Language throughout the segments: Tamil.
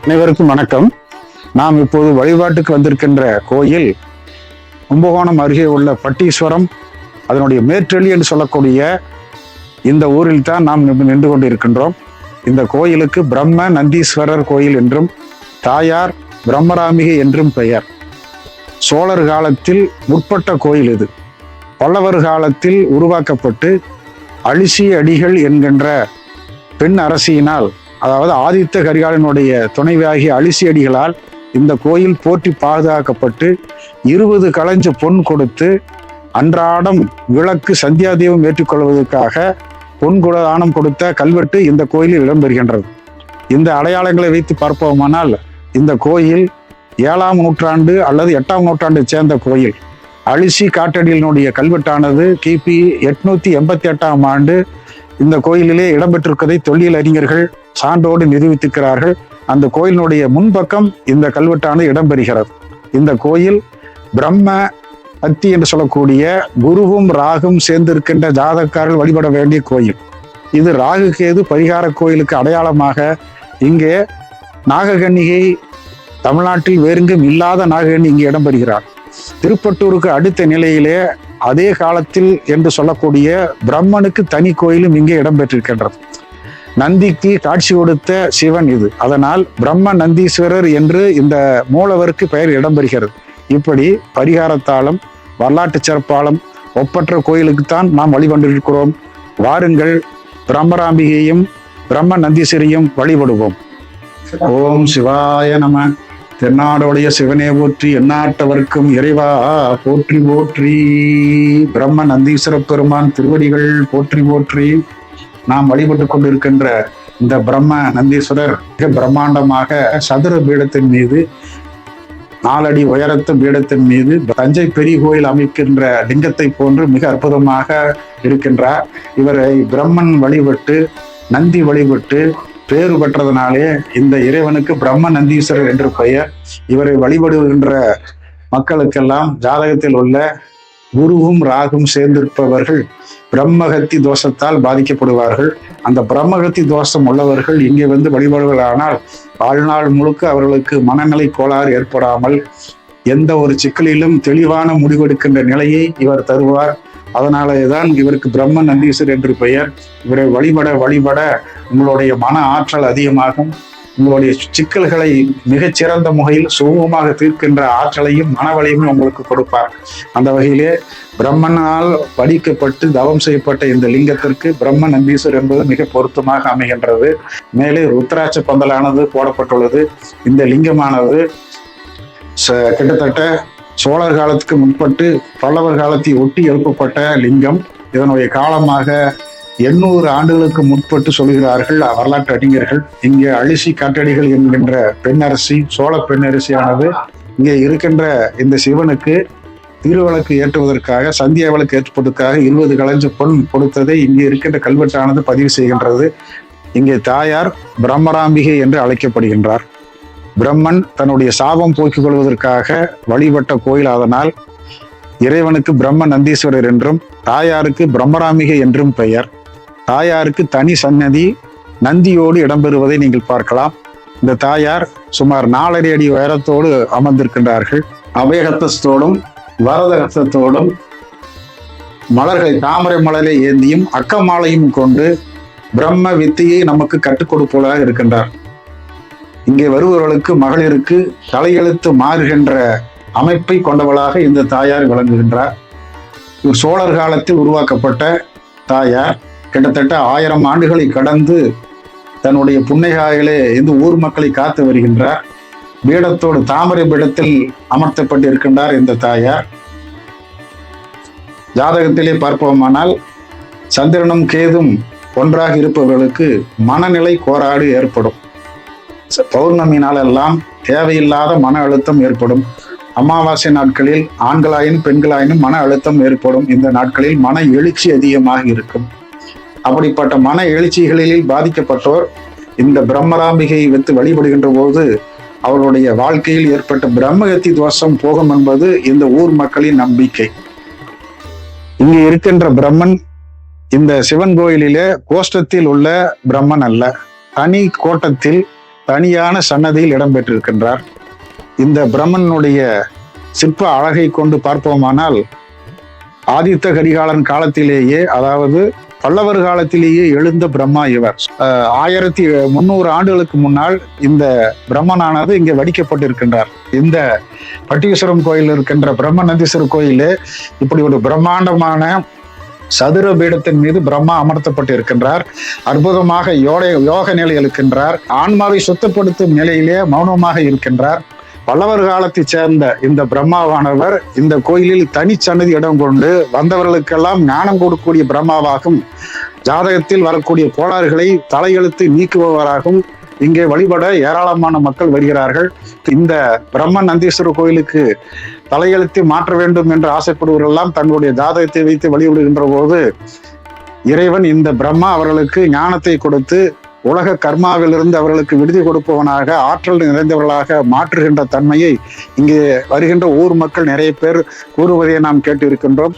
அனைவருக்கும் வணக்கம். நாம் இப்போது வழிபாட்டுக்கு வந்திருக்கின்ற கோயில் கும்பகோணம் அருகே உள்ள பட்டீஸ்வரம், அதனுடைய மேற்றெளி என்று சொல்லக்கூடிய இந்த ஊரில் தான் நாம் நின்று கொண்டிருக்கின்றோம். இந்த கோயிலுக்கு பிரம்ம நந்தீஸ்வரர் கோயில் என்றும் தாயார் பிரம்மராம்பிகை என்றும் பெயர். சோழர் காலத்தில் முற்பட்ட கோயில் இது. பல்லவர் காலத்தில் உருவாக்கப்பட்டு அழிசி அடிகள் என்கின்ற பெண் அரசியினால், அதாவது ஆதித்த கரிகாலனுடைய துணைவியாகிய அழிசி அடிகளால் இந்த கோயில் போற்றி பாதுகாக்கப்பட்டு 20 களஞ்ச பொன் கொடுத்து அன்றாடம் விளக்கு சந்தியாதீபம் ஏற்றுக்கொள்வதற்காக பொன்குட தானம் கொடுத்த கல்வெட்டு இந்த கோயிலில் இடம்பெறுகின்றது. இந்த அடையாளங்களை வைத்து பார்ப்போமானால் இந்த கோயில் 7ஆம் நூற்றாண்டு அல்லது 8ஆம் நூற்றாண்டை சேர்ந்த கோயில். அழிசி காட்டடியினுடைய கல்வெட்டானது கிபி 888ஆம் ஆண்டு இந்த கோயிலிலே இடம்பெற்றிருப்பதை தொல்லியல் அறிஞர்கள் சான்றோடு நிரூபித்திருக்கிறார்கள். அந்த கோயிலினுடைய முன்பக்கம் இந்த கல்வெட்டானது இடம்பெறுகிறது. இந்த கோயில் பிரம்ம பக்தி என்று சொல்லக்கூடிய குருவும் ராகும் சேர்ந்திருக்கின்ற ஜாதகக்காரர்கள் வழிபட வேண்டிய கோயில். இது ராகு கேது பரிகார கோயிலுக்கு அடையாளமாக இங்கே நாககன்னிகை, தமிழ்நாட்டில் வேறெங்கும் இல்லாத நாககன்னி இங்கே இடம்பெறுகிறார். திருப்பட்டூருக்கு அடுத்த நிலையிலே அதே காலத்தில் என்று சொல்லக்கூடிய பிரம்மனுக்கு தனி கோயிலும் இங்கே இடம்பெற்றிருக்கின்றது. நந்திக்கு காட்சி கொடுத்த சிவன் இது. அதனால் பிரம்ம நந்தீஸ்வரர் என்று இந்த மூலவருக்கு பெயர் இடம்பெறுகிறது. இப்படி பரிகாரத்தாலும் வரலாற்று சிறப்பாலும் ஒப்பற்ற கோயிலுக்குத்தான் நாம் வழிபண்டிருக்கிறோம். வாருங்கள், பிரம்மராம்பிகையும் பிரம்ம நந்தீஸ்வரியும் வழிபடுவோம். ஓம் சிவாய நம. தென்னாடுடைய சிவனே போற்றி, எந்நாட்டவர்க்கும் இறைவா போற்றி போற்றி. பிரம்ம நந்தீஸ்வர பெருமான் திருவடிகள் போற்றி போற்றி. நாம் வழிபட்டு கொண்டிருக்கின்ற இந்த பிரம்ம நந்தீஸ்வரர் மிக பிரம்மாண்டமாக சதுர பீடத்தின் மீது 4 அடி உயரத்து பீடத்தின் மீது தஞ்சை பெரிய கோயில் அமைக்கின்ற லிங்கத்தை போன்று மிக அற்புதமாக இருக்கின்றார். இவரை பிரம்மன் வழிபட்டு நந்தி வழிபட்டு பேறு பெற்றதனாலே இந்த இறைவனுக்கு பிரம்ம நந்தீஸ்வரர் என்று பெயர். இவரை வழிபடுகின்ற மக்களுக்கெல்லாம் ஜாதகத்தில் உள்ள குருவும் ராகும் சேர்ந்திருப்பவர்கள் பிரம்மகத்தி தோஷத்தால் பாதிக்கப்படுவார்கள். அந்த பிரம்மகத்தி தோஷம் உள்ளவர்கள் இங்கே வந்து வழிபடுவதானால் வாழ்நாள் முழுக்க அவர்களுக்கு மனநிலை கோளாறு ஏற்படாமல் எந்த ஒரு சிக்கலிலும் தெளிவான முடிவெடுக்கின்ற நிலையை இவர் தருவார். அதனாலேதான் இவருக்கு பிரம்ம நந்தீஸ்வரர் என்று பெயர். இவரை வழிபட வழிபட உங்களுடைய மன ஆற்றல் அதிகமாகும். உங்களுடைய சிக்கல்களை மிகச்சிறந்த முறையில் சுகமாக தீர்க்கின்ற ஆற்றலையும் மனவளையும் உங்களுக்கு கொடுப்பார். அந்த வகையிலே பிரம்மனால் படிக்கப்பட்டு தவம் செய்யப்பட்ட இந்த லிங்கத்திற்கு பிரம்ம நந்தீஸ்வரர் என்பது மிக பொருத்தமாக அமைகின்றது. மேலே ருத்ராட்ச பந்தலானது போடப்பட்டுள்ளது. இந்த லிங்கமானது கிட்டத்தட்ட சோழர் காலத்துக்கு முற்பட்டு பல்லவர் காலத்தை ஒட்டி எழுப்பப்பட்ட லிங்கம். இதனுடைய காலமாக 800 ஆண்டுகளுக்கு முற்பட்டு சொல்கிறார்கள் வரலாற்று அறிஞர்கள். இங்கே அழிசி காட்டடிகள் என்கின்ற பெண்ணரசி, சோழ பெண்ணரசியானது இங்கே இருக்கின்ற இந்த சிவனுக்கு திருவிளக்கு ஏற்றுவதற்காக, சந்தியா விளக்கு ஏற்றுவதற்காக 20 களஞ்ச பொன் கொடுத்ததை இங்கே இருக்கின்ற கல்வெட்டானது பதிவு செய்கின்றது. இங்கே தாயார் பிரம்மராம்பிகை என்று அழைக்கப்படுகின்றார். பிரம்மன் தன்னுடைய சாபம் போக்கிக் கொள்வதற்காக வழிபட்ட கோயில். அதனால் இறைவனுக்கு பிரம்ம நந்தீஸ்வரர் என்றும் தாயாருக்கு பிரம்மராம்பிகை என்றும் பெயர். தாயாருக்கு தனி சன்னதி நந்தியோடு இடம்பெறுவதை நீங்கள் பார்க்கலாம். இந்த தாயார் சுமார் 4 அடி உயரத்தோடு அமர்ந்திருக்கின்றார்கள். அபயஹஸ்தத்தோடும் வரதஹஸ்தத்தோடும் மலர்களை, தாமரை மலரை ஏந்தியும் அக்கமாலையும் கொண்டு பிரம்ம வித்தையை நமக்கு கற்றுக் கொடுப்பதாக இருக்கின்றார். இங்கே வருபவர்களுக்கு மகளிருக்கு தலையெழுத்து மாறுகின்ற அமைப்பை கொண்டவளாக இந்த தாயார் விளங்குகின்றார். இவர் சோழர் காலத்தில் உருவாக்கப்பட்ட தாயார். கிட்டத்தட்ட 1000 ஆண்டுகளை கடந்து தன்னுடைய புன்னைகாயிலே இந்த ஊர் மக்களை காத்து வருகின்றார். பீடத்தோடு தாமரை பீடத்தில் அமர்த்தப்பட்டு இருக்கின்றார் இந்த தாயார். ஜாதகத்திலே பார்ப்போமானால் சந்திரனும் கேதும் ஒன்றாக இருப்பவர்களுக்கு மனநிலை கோளாறு ஏற்படும். பௌர்ணமி நாளெல்லாம் தேவையில்லாத மன அழுத்தம் ஏற்படும். அமாவாசை நாட்களில் ஆண்களாயினும் பெண்களாயினும் மன அழுத்தம் ஏற்படும். இந்த நாட்களில் மன எழுச்சி அதிகமாக இருக்கும். அப்படிப்பட்ட மன எழுச்சிகளில் பாதிக்கப்பட்டோர் இந்த பிரம்மராம்பிகையை வைத்து வழிபடுகின்ற போது அவர்களுடைய வாழ்க்கையில் ஏற்பட்ட பிரம்மகத்தி தோஷம் போகும் என்பது இந்த ஊர் மக்களின் நம்பிக்கை. இங்கே இருக்கின்ற பிரம்மன் இந்த சிவன் கோயிலிலே கோஷ்டத்தில் உள்ள பிரம்மன் அல்ல, தனி கோட்டத்தில் தனியான சன்னதியில் இடம்பெற்றிருக்கின்றார். இந்த பிரம்மனுடைய சிற்ப அழகை கொண்டு பார்ப்போமானால் ஆதித்த கரிகாலன் காலத்திலேயே, அதாவது பல்லவர் காலத்திலேயே எழுந்த பிரம்மா இவர். 1300 ஆண்டுகளுக்கு முன்னால் இந்த பிரம்மனானது இங்கே வடிக்கப்பட்டிருக்கின்றார். இந்த பட்டீஸ்வரம் கோயில் இருக்கின்ற பிரம்ம நந்தீஸ்வரர் கோயிலே இப்படி ஒரு பிரம்மாண்டமான சதுர பீடத்தின் மீது பிரம்மா அமர்த்தப்பட்டு இருக்கின்றார். அற்புதமாக யோக நிலையில் இருக்கின்றார். ஆன்மாவை சுத்தப்படுத்தும் நிலையிலே மௌனமாக இருக்கின்றார். பல்லவர் காலத்தைச் சேர்ந்த இந்த பிரம்மாவானவர் இந்த கோயிலில் தனிச்சன்னதி இடம் கொண்டு வந்தவர்களுக்கெல்லாம் ஞானம் கொடுக்கக்கூடிய பிரம்மாவாகும், ஜாதகத்தில் வரக்கூடிய கோளாறுகளை தலையெழுத்து நீக்குபவராகவும் இங்கே வழிபட ஏராளமான மக்கள் வருகிறார்கள். இந்த பிரம்ம நந்தீஸ்வரர் கோயிலுக்கு தலையெழுத்தை மாற்ற வேண்டும் என்று ஆசைப்படுவவர்களெல்லாம் தங்களுடைய ஜாதகத்தை வைத்து வழிபடுகின்ற போது இறைவன் இந்த பிரம்மா அவர்களுக்கு ஞானத்தை கொடுத்து உலக கர்மாவிலிருந்து அவர்களுக்கு விடுதி கொடுப்பவனாக, ஆற்றல் நிறைந்தவர்களாக மாற்றுகின்ற தன்மையை இங்கே வருகின்ற ஊர் மக்கள் நிறைய பேர் கூறுவதை நாம் கேட்டு இருக்கின்றோம்.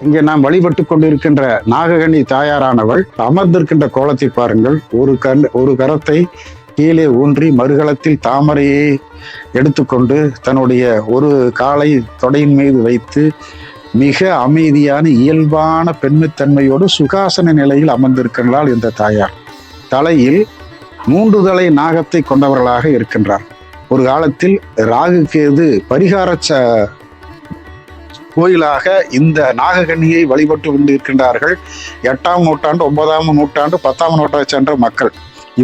இங்கே நாம் வழிபட்டு கொண்டிருக்கின்ற நாககன்னி தாயாரானவள் அமர்ந்திருக்கின்ற கோலத்தை பாருங்கள். ஒரு கரத்தை கீழே ஊன்றி மறுகலத்தில் தாமரையை எடுத்துக்கொண்டு தன்னுடைய ஒரு காலை தொடையின் மீது வைத்து மிக அமைதியான இயல்பான பெண்மைத்தன்மையோடு சுகாசன நிலையில் அமர்ந்திருக்கின்றாள் இந்த தாயார். தலையில் 3 தலை நாகத்தை கொண்டவர்களாக இருக்கின்றார். ஒரு காலத்தில் ராகு கேது பரிகார கோயிலாக இந்த நாககன்னியை வழிபட்டு கொண்டிருக்கின்றார்கள். 8ஆம் நூற்றாண்டு, 9ஆம் நூற்றாண்டு, 10ஆம் நூற்றாண்டை சென்ற மக்கள்.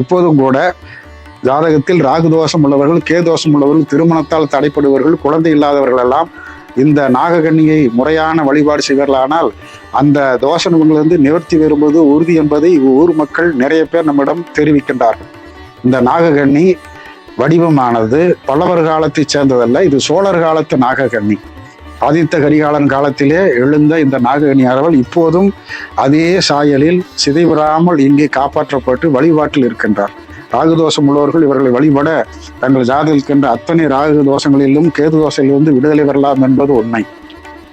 இப்போதும் கூட ஜாதகத்தில் ராகு தோஷம் உள்ளவர்கள், கேதோஷம் உள்ளவர்கள், திருமணத்தால் தடைப்படுபவர்கள், குழந்தை இல்லாதவர்கள் எல்லாம் இந்த நாககன்னியை முறையான வழிபாடு செய்வார்களானால் அந்த தோஷங்களிலிருந்து நிவர்த்தி வரும்போது உறுதி என்பதை ஊர் மக்கள் நிறைய பேர் நம்மிடம் தெரிவிக்கின்றார்கள். இந்த நாககன்னி வடிவமானது பல்லவர் காலத்தை சேர்ந்ததல்ல, இது சோழர் காலத்து நாககன்னி. ஆதித்த கரிகாலன் காலத்திலே எழுந்த இந்த நாககன்னி அவர்கள் இப்போதும் அதே சாயலில் சிதைவிடாமல் இங்கே காப்பாற்றப்பட்டு வழிபாட்டில் இருக்கின்றார். ராகு தோஷம் உள்ளவர்கள் இவர்களை வழிபட தங்கள் ஜாதகத்தில் இருக்கின்ற அத்தனை ராகு தோஷங்களிலும் கேது தோஷங்களிலிருந்து விடுதலை வரலாம் என்பது உண்மை.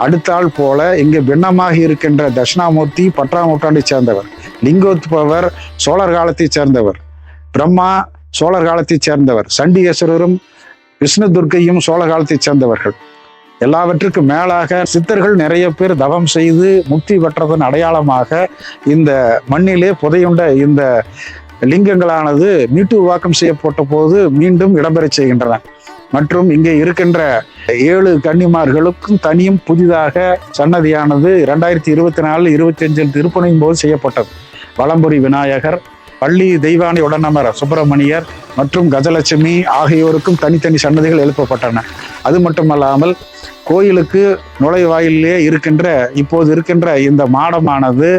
அடுத்தால் போல இங்கே பின்னமாகி இருக்கின்ற தட்சிணாமூர்த்தி 10ஆம் நூற்றாண்டை சேர்ந்தவர், லிங்கோத்பவர் சோழர் காலத்தைச் சேர்ந்தவர், பிரம்மா சோழர் காலத்தைச் சேர்ந்தவர், சண்டிகேஸ்வரரும் விஷ்ணு துர்க்கையும் சோழர் காலத்தைச் சேர்ந்தவர்கள். எல்லாவற்றுக்கும் மேலாக சித்தர்கள் நிறைய பேர் தவம் செய்து முக்தி பெற்றதன் அடையாளமாக இந்த மண்ணிலே புதையுண்ட இந்த லிங்கங்களானது மீட்டு உருவாக்கம் செய்யப்பட்ட போது மீண்டும் இடம்பெற செய்கின்றன. மற்றும் இங்கே இருக்கின்ற 7 கன்னிமார்களுக்கும் தனியும் புதிதாக சன்னதியானது 2024, 25 திருப்பணியின் போது செய்யப்பட்டது. வலம்புரி விநாயகர், பள்ளி தெய்வானை உடனமர் சுப்பிரமணியர் மற்றும் கஜலட்சுமி ஆகியோருக்கும் தனித்தனி சன்னதிகள் எழுப்பப்பட்டன. அது மட்டுமல்லாமல் கோயிலுக்கு நுழைவாயிலே இப்போது இருக்கின்ற இந்த மாடமானது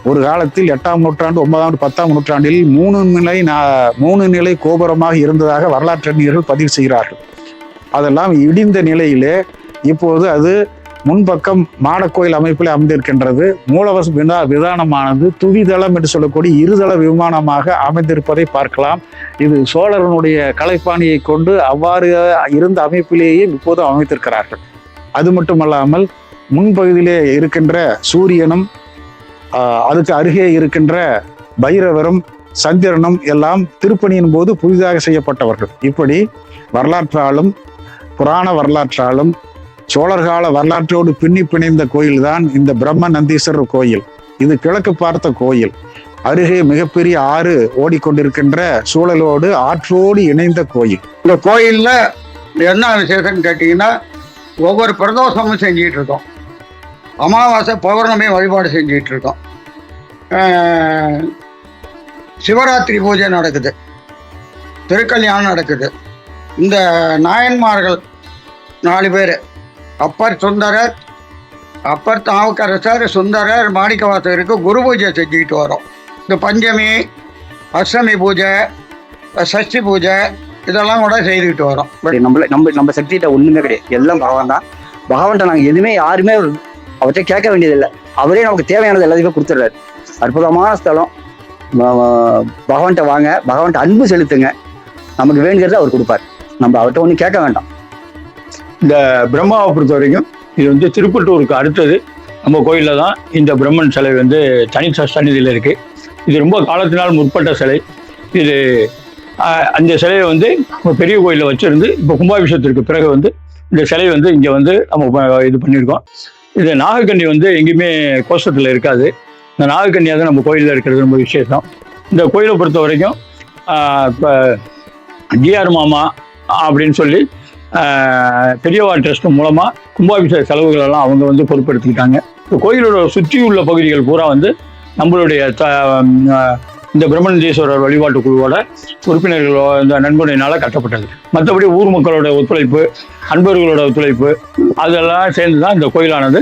ஒரு காலத்தில் 8ஆம் நூற்றாண்டு, 9ஆம், 10ஆம் நூற்றாண்டில் 3 நிலை கோபுரமாக இருந்ததாக வரலாற்றறிஞர்கள் பதிவு செய்கிறார்கள். அதெல்லாம் இடிந்த நிலையிலே இப்போது அது முன்பக்கம் மாடக்கோயில் அமைப்பில் அமைந்திருக்கின்றது. மூலவச விதானமானது துவிதளம் என்று சொல்லக்கூடிய 2 தள விமானமாக அமைந்திருப்பதை பார்க்கலாம். இது சோழரனுடைய கலைப்பாணியை கொண்டு அவ்வாறு இருந்த அமைப்பிலேயே இப்போது அமைத்திருக்கிறார்கள். அது மட்டுமல்லாமல் முன்பகுதியிலே இருக்கின்ற சூரியனும் அதுக்கு அருகே இருக்கின்ற பைரவரும் சந்திரனும் எல்லாம் திருப்பணியின் போது புதிதாக செய்யப்பட்டவர்கள். இப்படி வரலாற்றாலும் புராண வரலாற்றாலும் சோழர்கால வரலாற்றோடு பிணைந்த கோயில்தான் இந்த பிரம்ம நந்தீஸ்வரர் கோயில். இது கிழக்கு பார்த்த கோயில். அருகே மிகப்பெரிய ஆறு ஓடிக்கொண்டிருக்கின்ற சூழலோடு ஆற்றோடு இணைந்த கோயில். இந்த கோயில்ல என்ன விசேஷம்னு கேட்டீங்கன்னா, ஒவ்வொரு பிரதோஷமும் செஞ்சிட்டு இருக்கோம். அமாவாசை பௌர்ணமி வழிபாடு செஞ்சிட்டு இருக்கோம். சிவராத்திரி பூஜை நடக்குது, திருக்கல்யாணம் நடக்குது. இந்த நாயன்மார்கள் 4 பேர், அப்பர் சுந்தரர், அப்பர் தாவுக்கரசர், சுந்தரர், மாணிக்கவாசகருக்கு குரு பூஜை செஞ்சுக்கிட்டு வரோம். இந்த பஞ்சமி, அஷ்டமி பூஜை, சஷ்டி பூஜை இதெல்லாம் கூட செய்துக்கிட்டு வரோம். நம்ம சக்திகிட்ட ஒன்றுமே கிடையாது, எல்லாம் பகவான் தான். பகவான்கிட்ட நாங்கள் எதுவுமே யாருமே அவர்கிட்ட கேட்க வேண்டியதில்லை. அவரே நமக்கு தேவையானது எல்லாத்தையுமே கொடுத்துட்றாரு. அற்புதமான ஸ்தலம். பகவான்கிட்ட வாங்க, பகவான்கிட்ட அன்பு செலுத்துங்க, நமக்கு வேணுங்கிறத அவர் கொடுப்பார். நம்ம அவர்கிட்ட ஒன்றும் கேட்க வேண்டாம். இந்த பிரம்மாவை பொறுத்த வரைக்கும் இது திருப்பட்டூருக்கு அடுத்தது நம்ம கோயிலில் தான் இந்த பிரம்மன் சிலை தனி சன்னதியில் இருக்குது. இது ரொம்ப காலத்தினால் முற்பட்ட சிலை. இது அந்த சிலையை வந்து ஒரு பெரிய கோயிலில் வச்சிருந்து இப்போ கும்பாபிஷேகத்திற்கு பிறகு வந்து இந்த சிலையை வந்து இங்கே வந்து நம்ம இது பண்ணியிருக்கோம். இது நாகக்கன்னி வந்து எங்கேயுமே கோஷ்டத்தில் இருக்காது. இந்த நாகக்கன்னியாக தான் நம்ம கோயிலில் இருக்கிறது ரொம்ப விசேஷம். இந்த கோயிலை பொறுத்த வரைக்கும் இப்போ ஜிஆர் மாமா அப்படின்னு சொல்லி பெரியவா ட்ரஸ்ட் மூலமாக கும்பாபிஷேக செலவுகள் எல்லாம் அவங்க வந்து பொறுப்பெடுத்துக்கிட்டாங்க. இந்த கோயிலோட சுற்றி உள்ள பகுதிகள் பூரா வந்து நம்மளுடைய இந்த பிரம்மநந்தீஸ்வரர் வழிபாட்டு குழுவோட உறுப்பினர்களோ இந்த நண்பனையினால கட்டப்பட்டது. மற்றபடி ஊர் மக்களோட ஒத்துழைப்பு, அன்பர்களோட ஒத்துழைப்பு அதெல்லாம் சேர்ந்து தான் இந்த கோயிலானது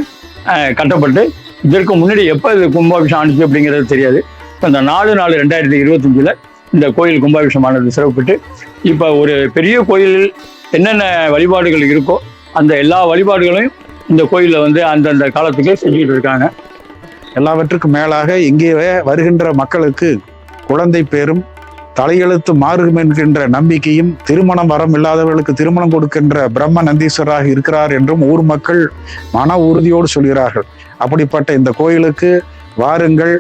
கட்டப்பட்டு, இதற்கு முன்னாடி எப்போ இது கும்பாபிஷேகம் ஆணுச்சு அப்படிங்கிறது தெரியாது. இப்போ இந்த 4/4/2025 இந்த கோயில் கும்பாபிஷேகமானது சிறப்பிட்டு இப்போ ஒரு பெரிய கோயிலில் என்னென்ன வழிபாடுகள் இருக்கோ அந்த எல்லா வழிபாடுகளையும் இந்த கோயிலில் வந்து அந்தந்த காலத்துக்கு செஞ்சுக்கிட்டு இருக்காங்க. எல்லாவற்றுக்கும் மேலாக இங்கே வருகின்ற மக்களுக்கு குழந்தை பேரும் தலையெழுத்து மாறும் என்கின்ற நம்பிக்கையும், திருமணம் வரம் இல்லாதவர்களுக்கு திருமணம் கொடுக்கின்ற பிரம்ம நந்தீஸ்வரராக இருக்கிறார் என்றும் ஊர் மக்கள் மன உறுதியோடு சொல்கிறார்கள். அப்படிப்பட்ட இந்த கோயிலுக்கு வாருங்கள்,